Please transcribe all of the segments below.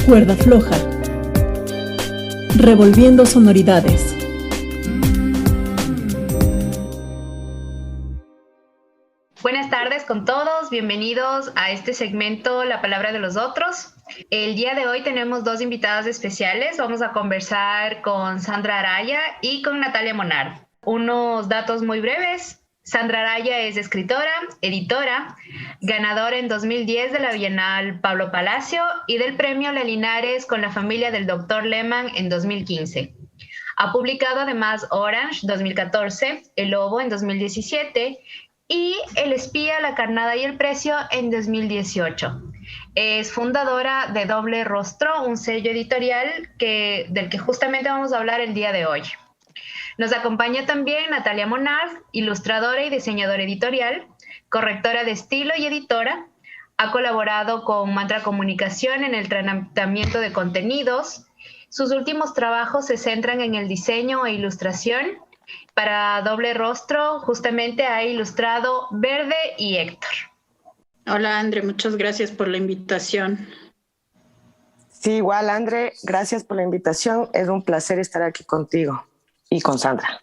Cuerda floja. Revolviendo sonoridades. Buenas tardes con todos, bienvenidos a este segmento La Palabra de los Otros. El día de hoy tenemos dos invitadas especiales. Vamos a conversar con Sandra Araya y con Natalia Monard. Unos datos muy breves. Sandra Araya es escritora, editora, ganadora en 2010 de la Bienal Pablo Palacio y del premio La Linares con la familia del Dr. Lehmann en 2015. Ha publicado además Orange 2014, El Lobo en 2017 y El Espía, la Carnada y el Precio en 2018. Es fundadora de Doble Rostro, un sello editorial del que justamente vamos a hablar el día de hoy. Nos acompaña también Natalia Monard, ilustradora y diseñadora editorial, correctora de estilo y editora. Ha colaborado con Mantra Comunicación en el tratamiento de contenidos. Sus últimos trabajos se centran en el diseño e ilustración. Para Doble Rostro, justamente ha ilustrado Verde y Héctor. Hola, André, muchas gracias por la invitación. Sí, igual, André, gracias por la invitación. Es un placer estar aquí contigo y con Sandra.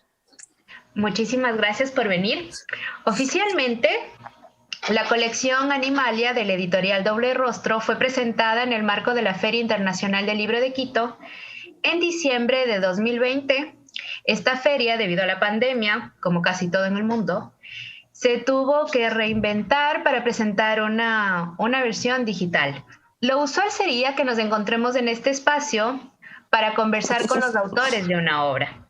Muchísimas gracias por venir. Oficialmente, la colección Animalia de la editorial Doble Rostro fue presentada en el marco de la Feria Internacional del Libro de Quito en diciembre de 2020. Esta feria, debido a la pandemia, como casi todo en el mundo, se tuvo que reinventar para presentar una versión digital. Lo usual sería que nos encontremos en este espacio para conversar con los autores de una obra.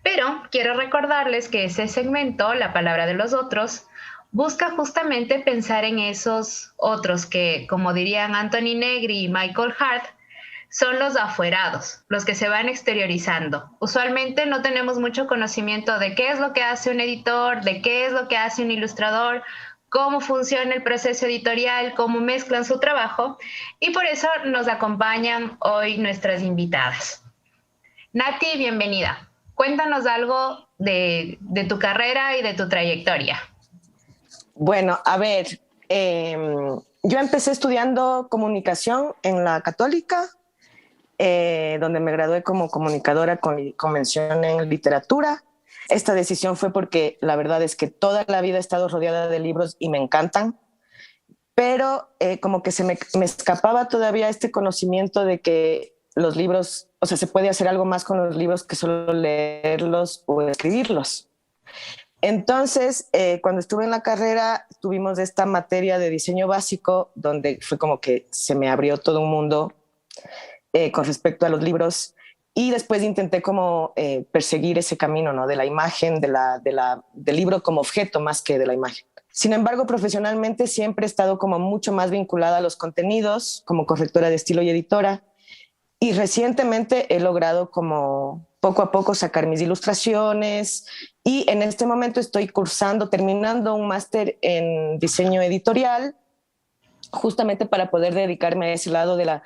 Pero quiero recordarles que ese segmento, La Palabra de los Otros, busca justamente pensar en esos otros que, como dirían Anthony Negri y Michael Hart, son los afuerados, los que se van exteriorizando. Usualmente no tenemos mucho conocimiento de qué es lo que hace un editor, de qué es lo que hace un ilustrador, cómo funciona el proceso editorial, cómo mezclan su trabajo, y por eso nos acompañan hoy nuestras invitadas. Nati, bienvenida. Cuéntanos algo de tu carrera y de tu trayectoria. Bueno, a ver, yo empecé estudiando comunicación en la Católica, donde me gradué como comunicadora con mención en literatura. Esta decisión fue porque la verdad es que toda la vida he estado rodeada de libros y me encantan, pero como que me escapaba todavía este conocimiento de que los libros, o sea, se puede hacer algo más con los libros que solo leerlos o escribirlos. Entonces, cuando estuve en la carrera, tuvimos esta materia de diseño básico, donde fue como que se me abrió todo un mundo con respecto a los libros, y después intenté como perseguir ese camino, ¿no? De la imagen, del libro como objeto más que de la imagen. Sin embargo, profesionalmente siempre he estado como mucho más vinculada a los contenidos, como correctora de estilo y editora, y recientemente he logrado como poco a poco sacar mis ilustraciones, y en este momento estoy terminando un máster en diseño editorial, justamente para poder dedicarme a ese lado de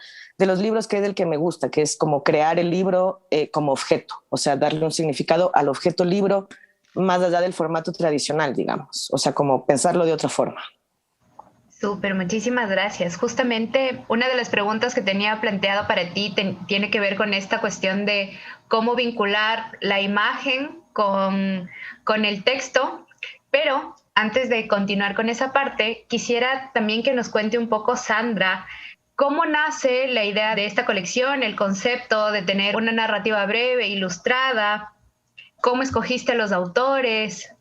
los libros, que es el que me gusta, que es como crear el libro como objeto, o sea, darle un significado al objeto libro más allá del formato tradicional, digamos, o sea, como pensarlo de otra forma. Súper, muchísimas gracias. Justamente una de las preguntas que tenía planteado para ti tiene que ver con esta cuestión de cómo vincular la imagen con el texto, pero antes de continuar con esa parte, quisiera también que nos cuente un poco, Sandra, cómo nace la idea de esta colección, el concepto de tener una narrativa breve, ilustrada, cómo escogiste a los autores.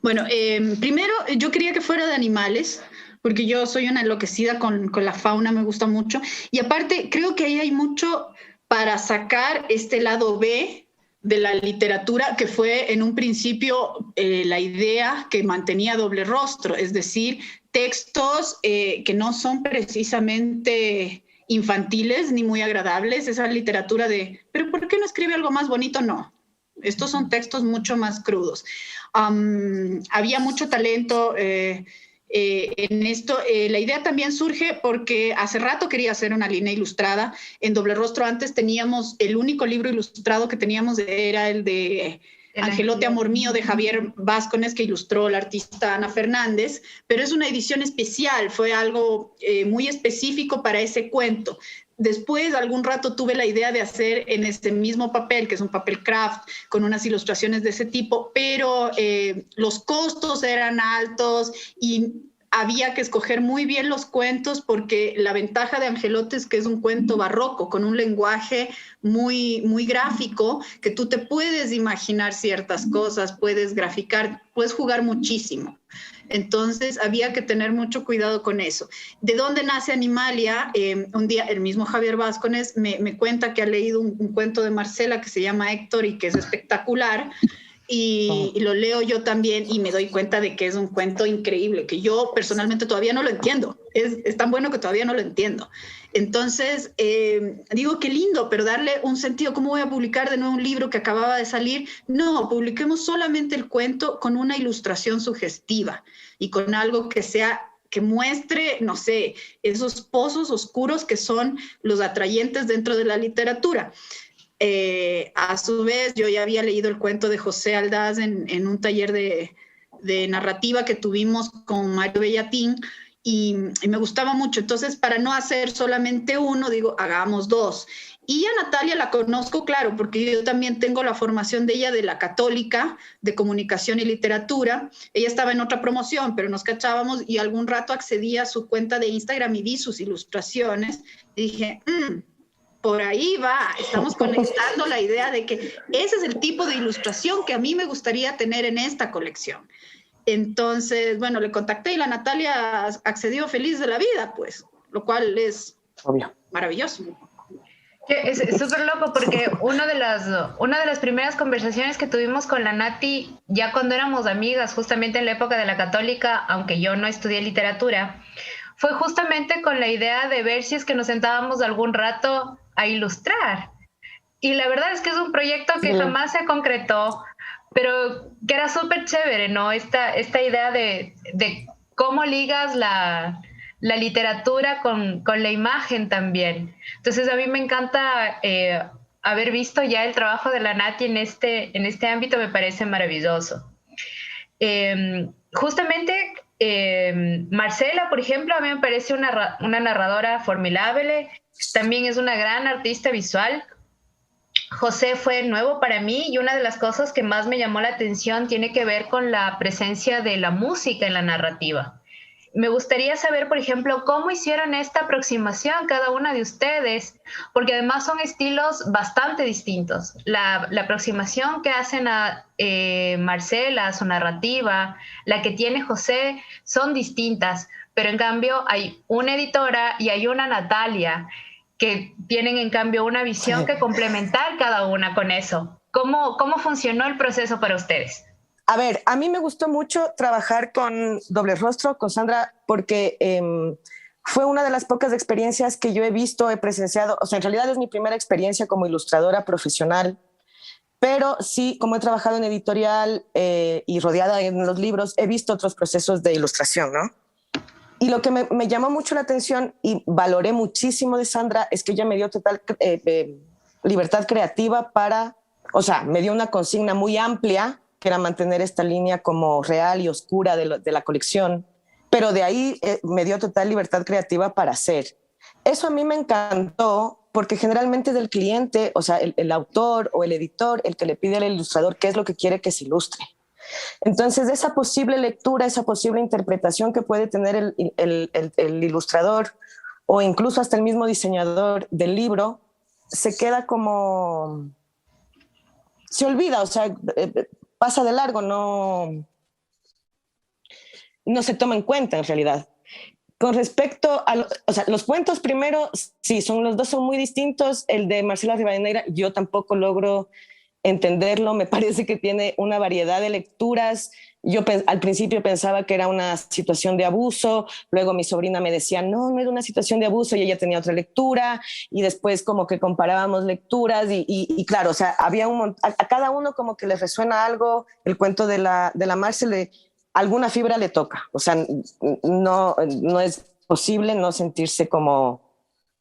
Bueno, primero yo quería que fuera de animales, porque yo soy una enloquecida con la fauna, me gusta mucho. Y aparte, creo que ahí hay mucho para sacar este lado B de la literatura, que fue en un principio la idea que mantenía Doble Rostro, es decir, textos que no son precisamente infantiles ni muy agradables, esa literatura de, ¿pero por qué no escribe algo más bonito? No, estos son textos mucho más crudos. Había mucho talento en esto. La idea también surge porque hace rato quería hacer una línea ilustrada. En Doble Rostro antes teníamos, el único libro ilustrado que teníamos era el de Angelote Amor Mío de Javier Vázquez, que ilustró la artista Ana Fernández, pero es una edición especial, fue algo muy específico para ese cuento. Después, algún rato tuve la idea de hacer en este mismo papel, que es un papel craft, con unas ilustraciones de ese tipo, pero los costos eran altos y había que escoger muy bien los cuentos, porque la ventaja de Angelote es que es un cuento barroco, con un lenguaje muy, muy gráfico, que tú te puedes imaginar ciertas cosas, puedes graficar, puedes jugar muchísimo. Entonces había que tener mucho cuidado con eso. ¿De dónde nace Animalia? Un día el mismo Javier Vázquez me cuenta que ha leído un cuento de Marcela que se llama Héctor y que es espectacular. Y lo leo yo también y me doy cuenta de que es un cuento increíble, que yo personalmente todavía no lo entiendo. Es tan bueno que todavía no lo entiendo. Entonces, digo, qué lindo, pero darle un sentido. ¿Cómo voy a publicar de nuevo un libro que acababa de salir? No, publiquemos solamente el cuento con una ilustración sugestiva y con algo que muestre, no sé, esos pozos oscuros que son los atrayentes dentro de la literatura. A su vez, yo ya había leído el cuento de José Aldaz en un taller de narrativa que tuvimos con Mario Bellatín y me gustaba mucho. Entonces, para no hacer solamente uno, digo, hagamos dos. Y a Natalia la conozco, claro, porque yo también tengo la formación de ella de la Católica, de Comunicación y Literatura. Ella estaba en otra promoción, pero nos cachábamos y algún rato accedí a su cuenta de Instagram y vi sus ilustraciones. Y dije, por ahí va, estamos conectando la idea de que ese es el tipo de ilustración que a mí me gustaría tener en esta colección. Entonces, bueno, le contacté y la Natalia accedió feliz de la vida, pues, lo cual es obvio, maravilloso. Es súper loco porque una de las primeras conversaciones que tuvimos con la Nati, ya cuando éramos amigas, justamente en la época de la Católica, aunque yo no estudié literatura, fue justamente con la idea de ver si es que nos sentábamos algún rato a ilustrar. Y la verdad es que es un proyecto que jamás se concretó, pero que era súper chévere, ¿no? Esta idea de cómo ligas la literatura con la imagen también. Entonces a mí me encanta haber visto ya el trabajo de la Nati en este ámbito, me parece maravilloso. Justamente Marcela, por ejemplo, a mí me parece una narradora formidable, también es una gran artista visual. José fue nuevo para mí y una de las cosas que más me llamó la atención tiene que ver con la presencia de la música en la narrativa. Me gustaría saber, por ejemplo, cómo hicieron esta aproximación cada una de ustedes, porque además son estilos bastante distintos. La aproximación que hacen a Marcela, su narrativa, la que tiene José, son distintas, pero en cambio hay una editora y hay una Natalia que tienen en cambio una visión que complementar cada una con eso. ¿Cómo funcionó el proceso para ustedes? A ver, a mí me gustó mucho trabajar con Doble Rostro, con Sandra, porque fue una de las pocas experiencias que yo he visto, he presenciado. O sea, en realidad es mi primera experiencia como ilustradora profesional, pero sí, como he trabajado en editorial y rodeada en los libros, he visto otros procesos de ilustración, ¿no? Y lo que me llamó mucho la atención y valoré muchísimo de Sandra es que ella me dio total libertad creativa o sea, me dio una consigna muy amplia, que era mantener esta línea como real y oscura de la colección, pero de ahí me dio total libertad creativa para hacer. Eso a mí me encantó porque generalmente es el cliente, o sea, el autor o el editor, el que le pide al ilustrador qué es lo que quiere que se ilustre. Entonces, esa posible lectura, esa posible interpretación que puede tener el ilustrador o incluso hasta el mismo diseñador del libro, se queda como... se olvida, o sea... pasa de largo, no se toma en cuenta en realidad. Con respecto a los cuentos primero, sí, los dos son muy distintos. El de Marcela Rivadeneira yo tampoco logro entenderlo, me parece que tiene una variedad de lecturas. Yo al principio pensaba que era una situación de abuso, luego mi sobrina me decía, no era una situación de abuso y ella tenía otra lectura y después como que comparábamos lecturas y claro, o sea, había a cada uno como que le resuena algo, el cuento de la Marcela, alguna fibra le toca, o sea, no es posible no sentirse como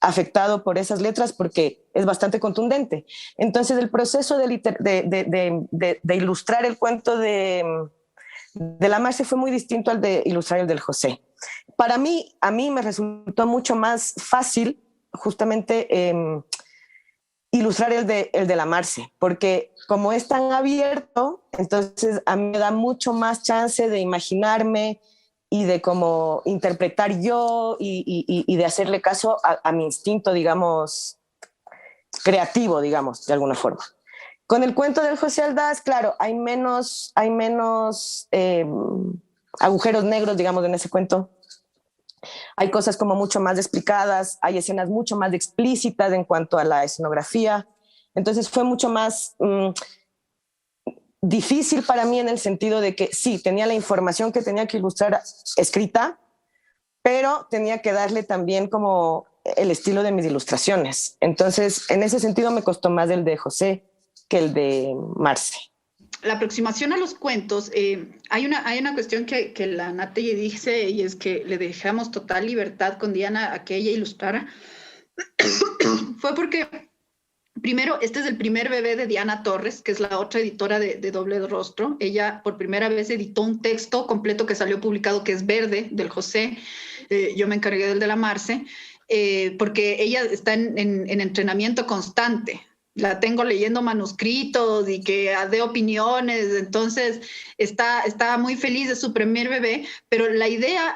afectado por esas letras porque es bastante contundente. Entonces el proceso de ilustrar el cuento de la Marce fue muy distinto al de ilustrar el del José. A mí me resultó mucho más fácil justamente ilustrar el de la Marce, porque como es tan abierto, entonces a mí me da mucho más chance de imaginarme y de cómo interpretar yo y de hacerle caso a mi instinto, digamos, creativo, digamos, de alguna forma. Con el cuento del José Aldaz, claro, hay menos agujeros negros, digamos, en ese cuento. Hay cosas como mucho más explicadas, hay escenas mucho más explícitas en cuanto a la escenografía. Entonces fue mucho más difícil para mí en el sentido de que sí, tenía la información que tenía que ilustrar escrita, pero tenía que darle también como el estilo de mis ilustraciones. Entonces, en ese sentido me costó más el de José que el de Marce. La aproximación a los cuentos, hay una cuestión que la Natalie dice, y es que le dejamos total libertad con Diana a que ella ilustrara. Fue porque, primero, este es el primer bebé de Diana Torres, que es la otra editora de Doble Rostro. Ella por primera vez editó un texto completo que salió publicado, que es Verde, del José. Yo me encargué del de la Marce, porque ella está en entrenamiento constante. La tengo leyendo manuscritos y que dé opiniones, entonces está muy feliz de su primer bebé, pero la idea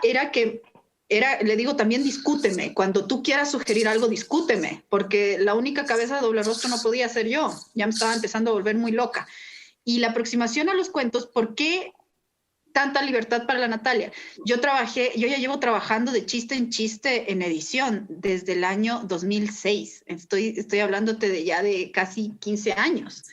le digo también discúteme, cuando tú quieras sugerir algo, discúteme, porque la única cabeza de Doble Rostro no podía ser yo, ya me estaba empezando a volver muy loca. Y la aproximación a los cuentos, ¿por qué tanta libertad para la Natalia? Yo ya llevo trabajando de chiste en chiste en edición desde el año 2006. Estoy hablándote de casi 15 años.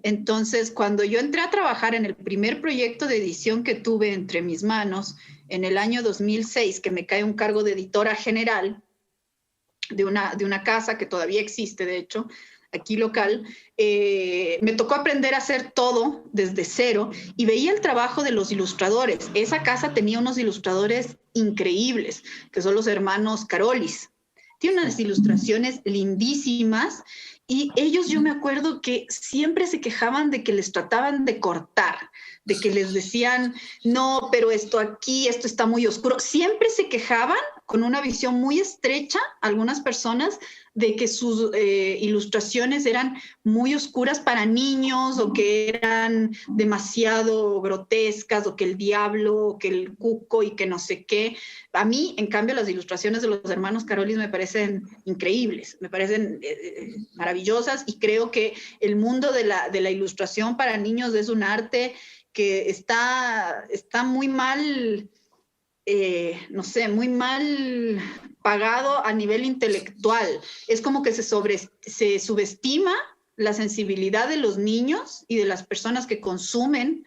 Entonces, cuando yo entré a trabajar en el primer proyecto de edición que tuve entre mis manos, en el año 2006, que me cae un cargo de editora general de una casa que todavía existe, de hecho, aquí local, me tocó aprender a hacer todo desde cero y veía el trabajo de los ilustradores. Esa casa tenía unos ilustradores increíbles, que son los hermanos Carolis. Tiene unas ilustraciones lindísimas y ellos, yo me acuerdo que siempre se quejaban de que les trataban de cortar, de que les decían, no, pero esto aquí, esto está muy oscuro. Siempre se quejaban con una visión muy estrecha, algunas personas, de que sus ilustraciones eran muy oscuras para niños o que eran demasiado grotescas o que el diablo o que el cuco y que no sé qué. A mí, en cambio, las ilustraciones de los hermanos Carolis me parecen increíbles, me parecen maravillosas y creo que el mundo de la ilustración para niños es un arte que está muy mal, no sé, muy mal pagado a nivel intelectual. Es como que se subestima la sensibilidad de los niños y de las personas que consumen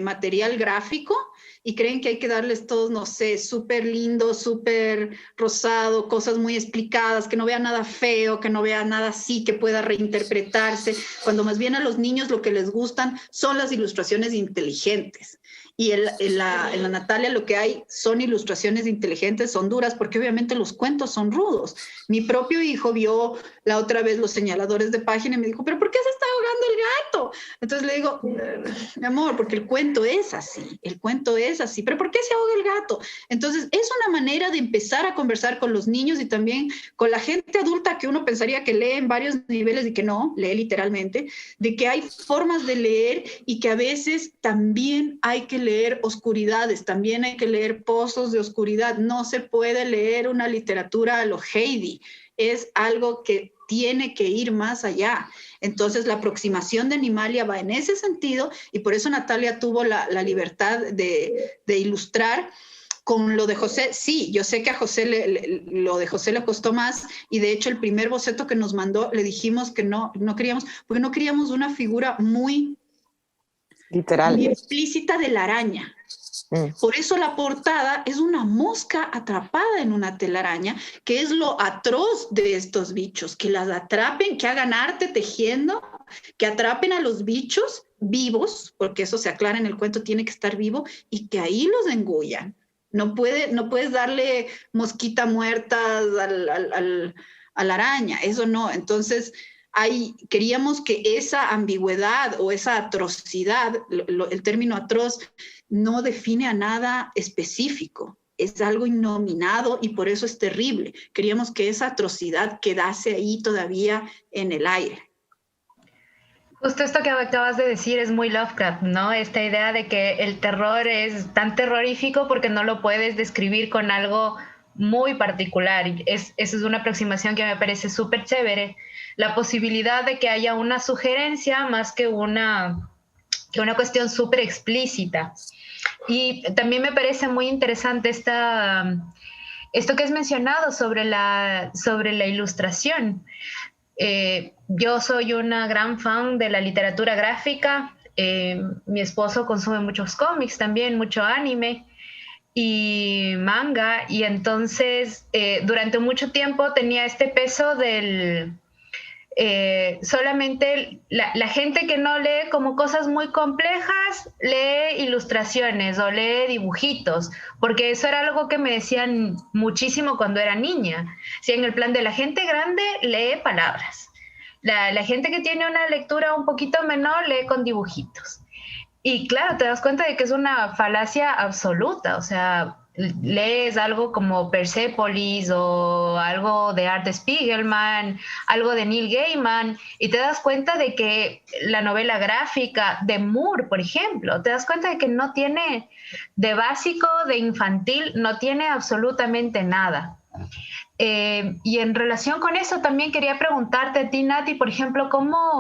material gráfico y creen que hay que darles todos, no sé, súper lindo, súper rosado, cosas muy explicadas, que no vea nada feo, que no vea nada así, que pueda reinterpretarse, cuando más bien a los niños lo que les gustan son las ilustraciones inteligentes. Y en la Natalia lo que hay son ilustraciones inteligentes, son duras, porque obviamente los cuentos son rudos. Mi propio hijo vio la otra vez los señaladores de página y me dijo, ¿pero por qué se está ahogando el gato? Entonces le digo, mi amor, porque el cuento es así, ¿pero por qué se ahoga el gato? Entonces es una manera de empezar a conversar con los niños y también con la gente adulta que uno pensaría que lee en varios niveles y que no, lee literalmente, de que hay formas de leer y que a veces también hay que leer oscuridades, también hay que leer pozos de oscuridad. No se puede leer una literatura a lo Heidi, es algo que tiene que ir más allá. Entonces la aproximación de Animalia va en ese sentido y por eso Natalia tuvo la libertad de ilustrar. Con lo de José, sí, yo sé que a José lo de José le costó más y de hecho el primer boceto que nos mandó le dijimos que no queríamos, porque no queríamos una figura muy literal, muy explícita de la araña. Por eso la portada es una mosca atrapada en una telaraña, que es lo atroz de estos bichos, que las atrapen, que hagan arte tejiendo, que atrapen a los bichos vivos, porque eso se aclara en el cuento, tiene que estar vivo, y que ahí los engullan. No puedes darle mosquita muertas a la araña, eso no. Entonces, queríamos que esa ambigüedad o esa atrocidad, el término atroz, no define a nada específico. Es algo innominado y por eso es terrible. Queríamos que esa atrocidad quedase ahí todavía en el aire. Justo esto que acabas de decir es muy Lovecraft, ¿no? Esta idea de que el terror es tan terrorífico porque no lo puedes describir con algo muy particular. Esa es una aproximación que me parece súper chévere. La posibilidad de que haya una sugerencia más que una cuestión súper explícita. Y también me parece muy interesante esto que has mencionado sobre la ilustración. Yo soy una gran fan de la literatura gráfica. Mi esposo consume muchos cómics también, mucho anime y manga, y entonces durante mucho tiempo tenía este peso del solamente la gente que no lee como cosas muy complejas lee ilustraciones o lee dibujitos, porque eso era algo que me decían muchísimo cuando era niña. Si en el plan de la gente grande lee palabras, la gente que tiene una lectura un poquito menor lee con dibujitos. Y claro, te das cuenta de que es una falacia absoluta. O sea, lees algo como Persepolis o algo de Art Spiegelman, algo de Neil Gaiman, y te das cuenta de que la novela gráfica de Moore, por ejemplo, te das cuenta de que no tiene, de básico, de infantil, no tiene absolutamente nada. Y en relación con eso también quería preguntarte a ti, Nati, por ejemplo, ¿cómo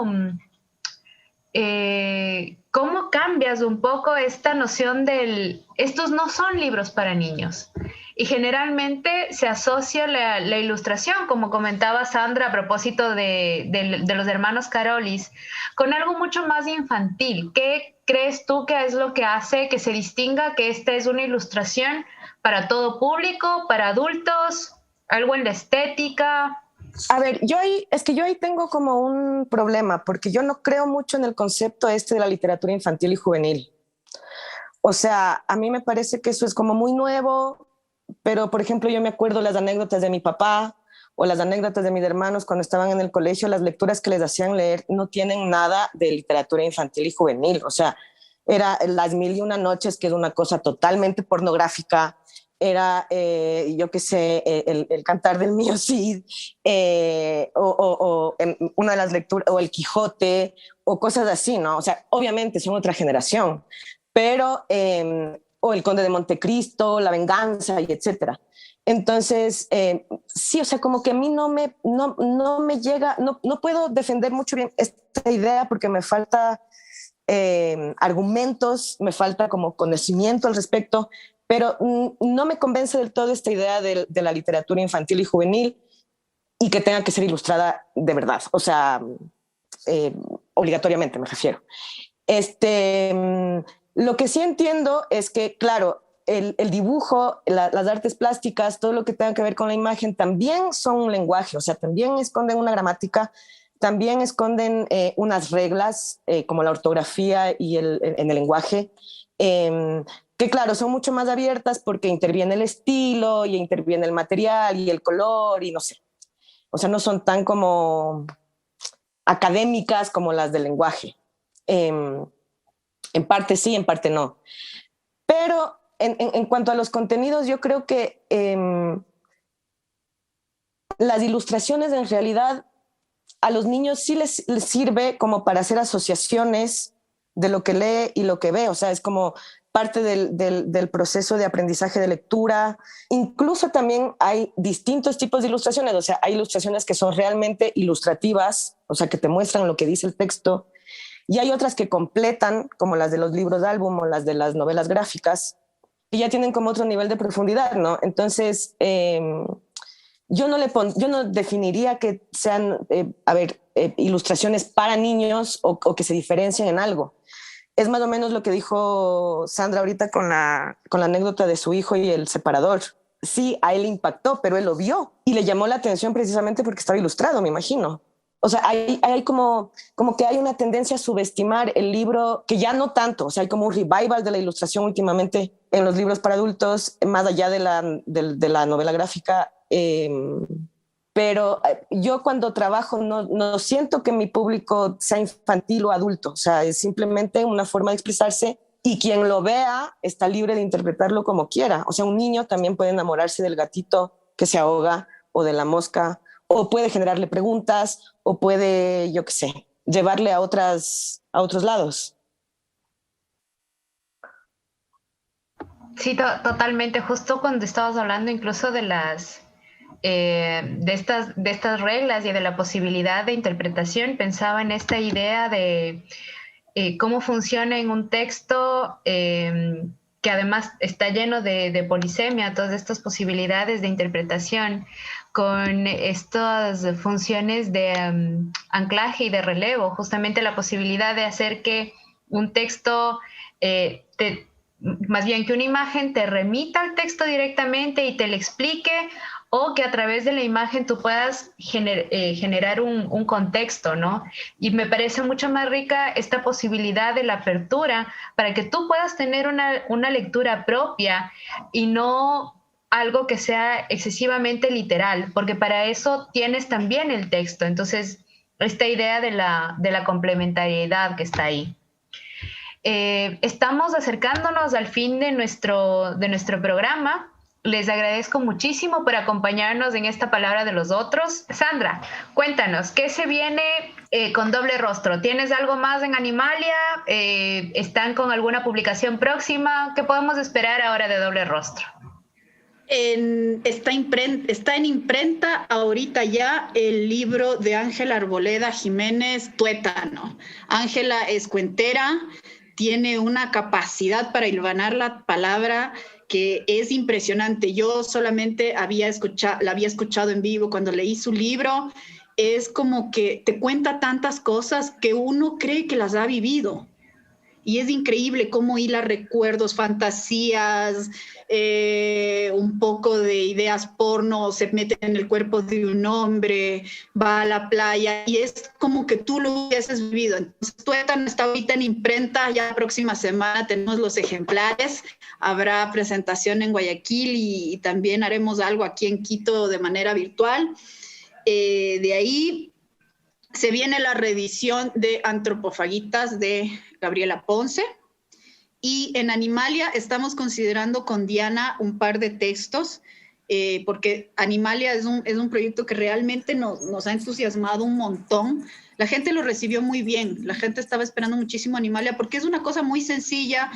cambias un poco esta noción estos no son libros para niños? Y generalmente se asocia la ilustración, como comentaba Sandra a propósito de los hermanos Carolis, con algo mucho más infantil. ¿Qué crees tú que es lo que hace que se distinga que esta es una ilustración para todo público, para adultos, algo en la estética? A ver, yo ahí tengo como un problema, porque yo no creo mucho en el concepto de la literatura infantil y juvenil. O sea, a mí me parece que eso es como muy nuevo, pero por ejemplo yo me acuerdo las anécdotas de mi papá o las anécdotas de mis hermanos cuando estaban en el colegio, las lecturas que les hacían leer no tienen nada de literatura infantil y juvenil. O sea, era Las Mil y Una Noches, que es una cosa totalmente pornográfica. Era, yo qué sé, el Cantar del Mío Cid, o una de las lecturas, o El Quijote, o cosas así, ¿no? O sea, obviamente son otra generación, pero, o El Conde de Montecristo, La Venganza, y etcétera. Entonces, sí, o sea, como que a mí no me llega, no puedo defender mucho bien esta idea porque me falta argumentos, me falta como conocimiento al respecto, pero no me convence del todo esta idea de la literatura infantil y juvenil y que tenga que ser ilustrada de verdad, o sea, obligatoriamente me refiero. Lo que sí entiendo es que, claro, el dibujo, las artes plásticas, todo lo que tenga que ver con la imagen también son un lenguaje, o sea, también esconden una gramática, también esconden unas reglas como la ortografía y en el lenguaje, que claro, son mucho más abiertas porque interviene el estilo y interviene el material y el color y no sé. O sea, no son tan como académicas como las del lenguaje. En parte sí, en parte no. Pero en cuanto a los contenidos, yo creo que las ilustraciones en realidad a los niños sí les sirve como para hacer asociaciones de lo que lee y lo que ve. O sea, es como parte del proceso de aprendizaje de lectura. Incluso también hay distintos tipos de ilustraciones. O sea, hay ilustraciones que son realmente ilustrativas, o sea, que te muestran lo que dice el texto. Y hay otras que completan, como las de los libros de álbum o las de las novelas gráficas, que ya tienen como otro nivel de profundidad, ¿no? Entonces, yo no definiría que sean, ilustraciones para niños o que se diferencien en algo. Es más o menos lo que dijo Sandra ahorita con la anécdota de su hijo y el separador. Sí, a él le impactó, pero él lo vio y le llamó la atención precisamente porque estaba ilustrado, me imagino. O sea, hay como que hay una tendencia a subestimar el libro, que ya no tanto. O sea, hay como un revival de la ilustración últimamente en los libros para adultos, más allá de la novela gráfica. pero yo cuando trabajo no siento que mi público sea infantil o adulto, o sea, es simplemente una forma de expresarse y quien lo vea está libre de interpretarlo como quiera. O sea, un niño también puede enamorarse del gatito que se ahoga o de la mosca, o puede generarle preguntas, o puede, yo qué sé, llevarle a otros lados. Sí, totalmente. Justo cuando estabas hablando incluso de estas reglas y de la posibilidad de interpretación, pensaba en esta idea de cómo funciona en un texto que además está lleno de polisemia, todas estas posibilidades de interpretación, con estas funciones de anclaje y de relevo, justamente la posibilidad de hacer que un texto más bien que una imagen te remita al texto directamente y te lo explique, o que a través de la imagen tú puedas generar un contexto, ¿no? Y me parece mucho más rica esta posibilidad de la apertura para que tú puedas tener una lectura propia y no algo que sea excesivamente literal, porque para eso tienes también el texto. Entonces, esta idea de la complementariedad que está ahí. Estamos acercándonos al fin de nuestro programa. Les agradezco muchísimo por acompañarnos en esta palabra de los otros. Sandra, cuéntanos, ¿qué se viene con Doble Rostro? ¿Tienes algo más en Animalia? ¿Están con alguna publicación próxima? ¿Qué podemos esperar ahora de Doble Rostro? Está en imprenta ahorita ya el libro de Ángela Arboleda Jiménez, Tuétano. Ángela es cuentera, tiene una capacidad para hilvanar la palabra que es impresionante. Yo solamente la había escuchado en vivo. Cuando leí su libro, es como que te cuenta tantas cosas que uno cree que las ha vivido. Y es increíble cómo hila recuerdos, fantasías, un poco de ideas porno, se mete en el cuerpo de un hombre, va a la playa, y es como que tú lo hubieses vivido. Entonces, Tuétano está ahorita en imprenta, ya la próxima semana tenemos los ejemplares, habrá presentación en Guayaquil y también haremos algo aquí en Quito de manera virtual. De ahí se viene la reedición de Antropofagitas de Gabriela Ponce. Y en Animalia estamos considerando con Diana un par de textos, porque Animalia es un proyecto que realmente nos ha entusiasmado un montón. La gente lo recibió muy bien, la gente estaba esperando muchísimo Animalia, porque es una cosa muy sencilla.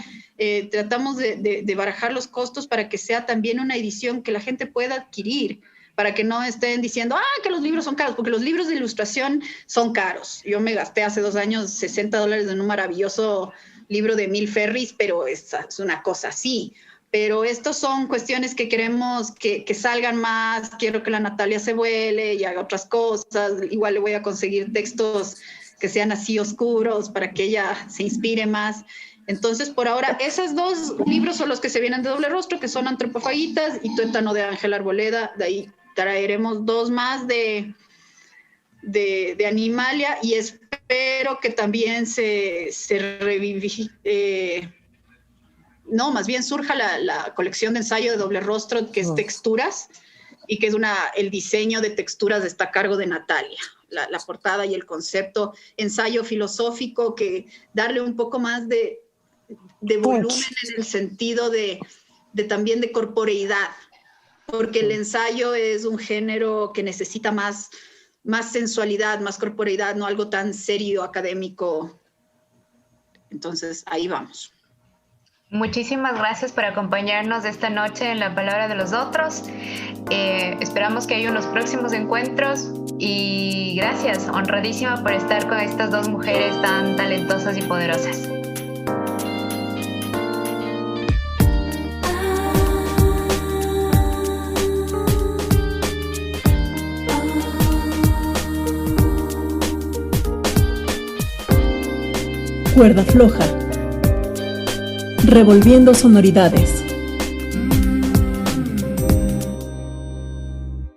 Tratamos de barajar los costos para que sea también una edición que la gente pueda adquirir, para que no estén diciendo, que los libros son caros, porque los libros de ilustración son caros. Yo me gasté hace 2 años $60 en un maravilloso libro de Emil Ferris, pero es una cosa así. Pero estos son cuestiones que queremos que salgan más. Quiero que la Natalia se vuele y haga otras cosas. Igual le voy a conseguir textos que sean así oscuros para que ella se inspire más. Entonces, por ahora, esos 2 libros son los que se vienen de Doble Rostro, que son Antropofagitas y Tuétano de Ángela Arboleda. De ahí traeremos 2 más de Animalia, y espero que también se más bien surja la colección de ensayo de Doble Rostro, que es Texturas, y que es el diseño de texturas está a cargo de Natalia. La portada y el concepto, ensayo filosófico, que darle un poco más de volumen en el sentido de también de corporeidad, porque el ensayo es un género que necesita más sensualidad, más corporeidad, no algo tan serio, académico. Entonces, ahí vamos. Muchísimas gracias por acompañarnos esta noche en La Palabra de los Otros. Esperamos que haya unos próximos encuentros y gracias, honradísima por estar con estas 2 mujeres tan talentosas y poderosas. Cuerda floja. Revolviendo sonoridades.